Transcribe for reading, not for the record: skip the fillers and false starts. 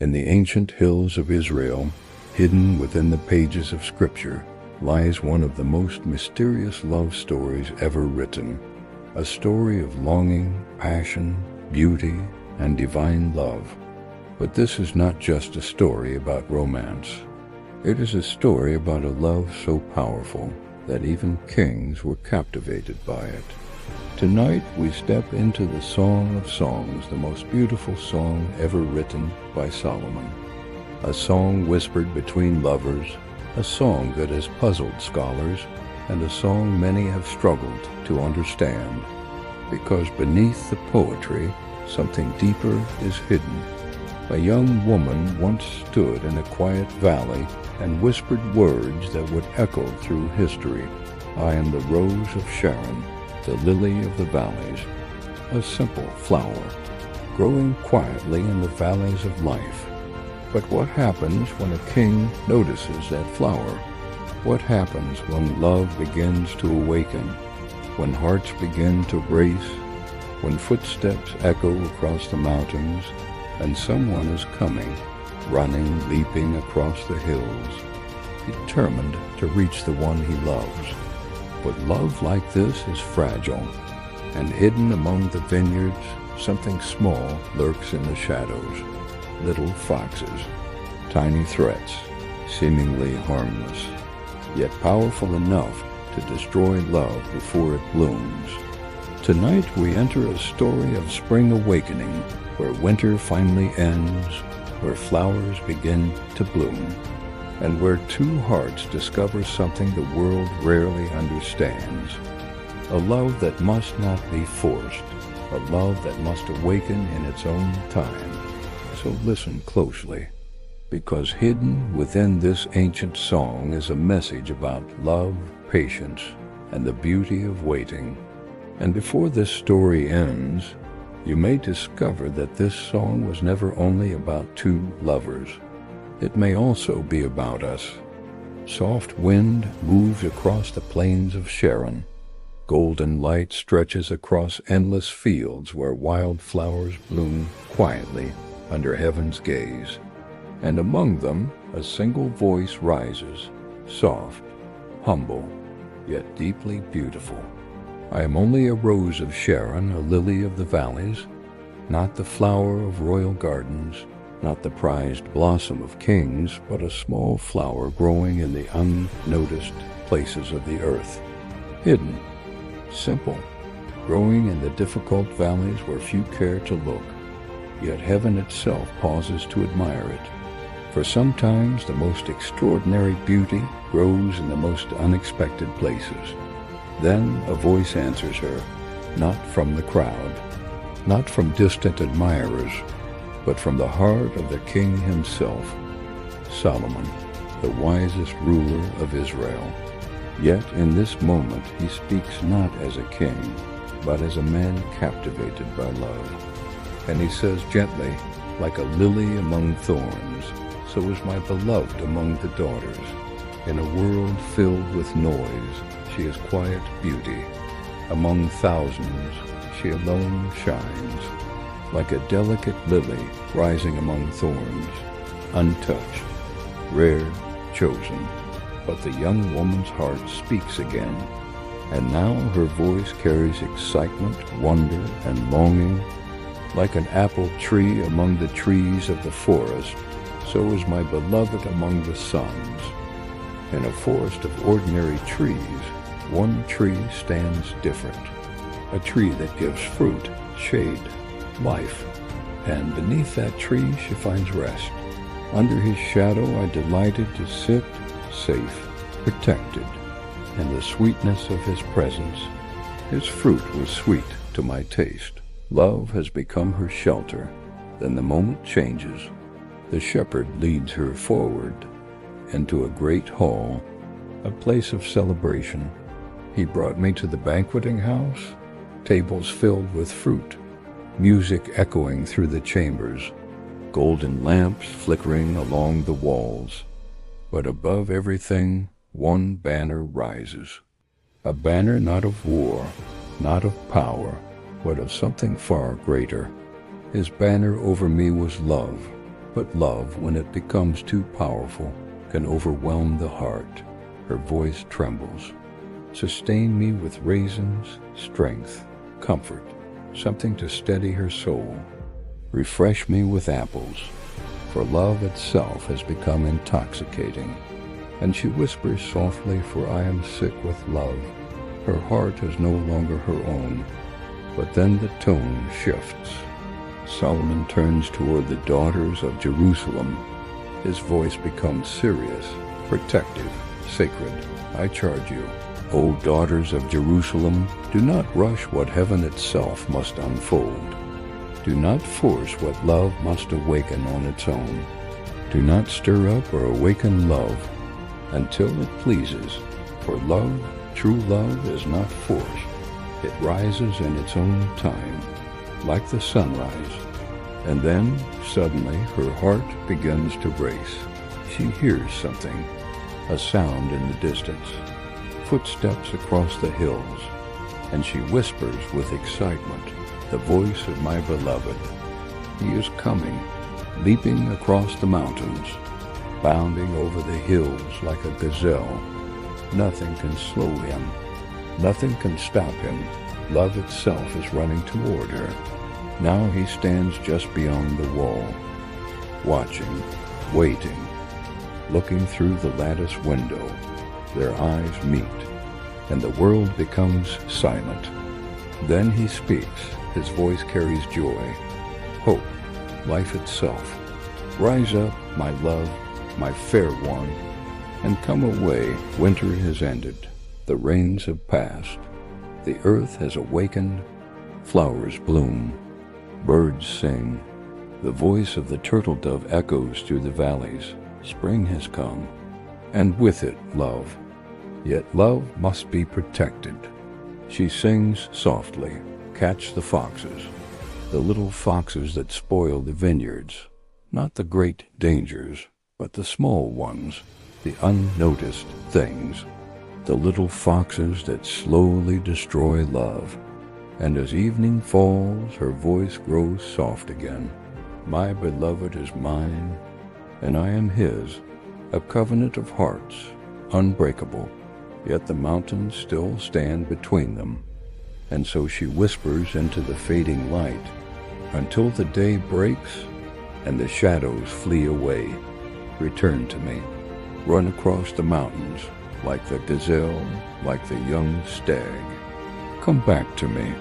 In the ancient hills of Israel, hidden within the pages of Scripture, lies one of the most mysterious love stories ever written. A story of longing, passion, beauty, and divine love. But this is not just a story about romance. It is a story about a love so powerful that even kings were captivated by it. Tonight we step into the Song of Songs, the most beautiful song ever written by Solomon. A song whispered between lovers, a song that has puzzled scholars, and a song many have struggled to understand. Because beneath the poetry, something deeper is hidden. A young woman once stood in a quiet valley and whispered words that would echo through history. I am the rose of Sharon, the lily of the valleys, a simple flower, growing quietly in the valleys of life. But what happens when a king notices that flower? What happens when love begins to awaken, when hearts begin to race, when footsteps echo across the mountains, and someone is coming, running, leaping across the hills, determined to reach the one he loves. But love like this is fragile, and hidden among the vineyards, something small lurks in the shadows. Little foxes, tiny threats, seemingly harmless, yet powerful enough to destroy love before it blooms. Tonight we enter a story of spring awakening, where winter finally ends, where flowers begin to bloom, and where two hearts discover something the world rarely understands. A love that must not be forced, a love that must awaken in its own time. So listen closely, because hidden within this ancient song is a message about love, patience, and the beauty of waiting. And before this story ends, you may discover that this song was never only about two lovers. It may also be about us. Soft wind moves across the plains of Sharon. Golden light stretches across endless fields where wild flowers bloom quietly under heaven's gaze. And among them, a single voice rises, soft, humble, yet deeply beautiful. I am only a rose of Sharon, a lily of the valleys, not the flower of royal gardens, not the prized blossom of kings, but a small flower growing in the unnoticed places of the earth. Hidden, simple, growing in the difficult valleys where few care to look, yet heaven itself pauses to admire it. For sometimes the most extraordinary beauty grows in the most unexpected places. Then a voice answers her, not from the crowd, not from distant admirers, but from the heart of the king himself, Solomon, the wisest ruler of Israel. Yet in this moment he speaks not as a king, but as a man captivated by love. And he says gently, like a lily among thorns, so is my beloved among the daughters. In a world filled with noise, she is quiet beauty. Among thousands, she alone shines, like a delicate lily rising among thorns, untouched, rare, chosen. But the young woman's heart speaks again, and now her voice carries excitement, wonder, and longing. Like an apple tree among the trees of the forest, so is my beloved among the suns. In a forest of ordinary trees, one tree stands different, a tree that gives fruit, shade, life, and beneath that tree she finds rest. Under his shadow I delighted to sit, safe, protected, in the sweetness of his presence. His fruit was sweet to my taste. Love has become her shelter. Then the moment changes. The shepherd leads her forward into a great hall, a place of celebration. He brought me to the banqueting house, tables filled with fruit, music echoing through the chambers, golden lamps flickering along the walls. But above everything, one banner rises. A banner not of war, not of power, but of something far greater. His banner over me was love, But love, when it becomes too powerful, can overwhelm the heart. Her voice trembles. Sustain me with raisins, strength, comfort, something to steady her soul. Refresh me with apples, for love itself has become intoxicating. And she whispers softly, for I am sick with love. Her heart is no longer her own. But then the tone shifts. Solomon turns toward the daughters of Jerusalem. His voice becomes serious, protective, sacred. I charge you, O daughters of Jerusalem, do not rush what heaven itself must unfold. Do not force what love must awaken on its own. Do not stir up or awaken love until it pleases, for love, true love, is not forced. It rises in its own time, like the sunrise. And then, suddenly, her heart begins to race. She hears something, a sound in the distance, footsteps across the hills, and she whispers with excitement, the voice of my beloved. He is coming, leaping across the mountains, bounding over the hills like a gazelle. Nothing can slow him. Nothing can stop him. Love itself is running toward her. Now he stands just beyond the wall, watching, waiting, looking through the lattice window. Their eyes meet, and the world becomes silent. Then he speaks. His voice carries joy, hope, life itself. Rise up, my love, my fair one, and come away. Winter has ended. The rains have passed. The earth has awakened. Flowers bloom. Birds sing. The voice of the turtle dove echoes through the valleys. Spring has come, and with it love. Yet love must be protected. She sings softly, catch the foxes, the little foxes that spoil the vineyards, not the great dangers, but the small ones, the unnoticed things, the little foxes that slowly destroy love. And as evening falls, her voice grows soft again. My beloved is mine, and I am his, a covenant of hearts, unbreakable. Yet the mountains still stand between them. And so she whispers into the fading light, until the day breaks and the shadows flee away. Return to me. Run across the mountains, like the gazelle, like the young stag. Come back to me.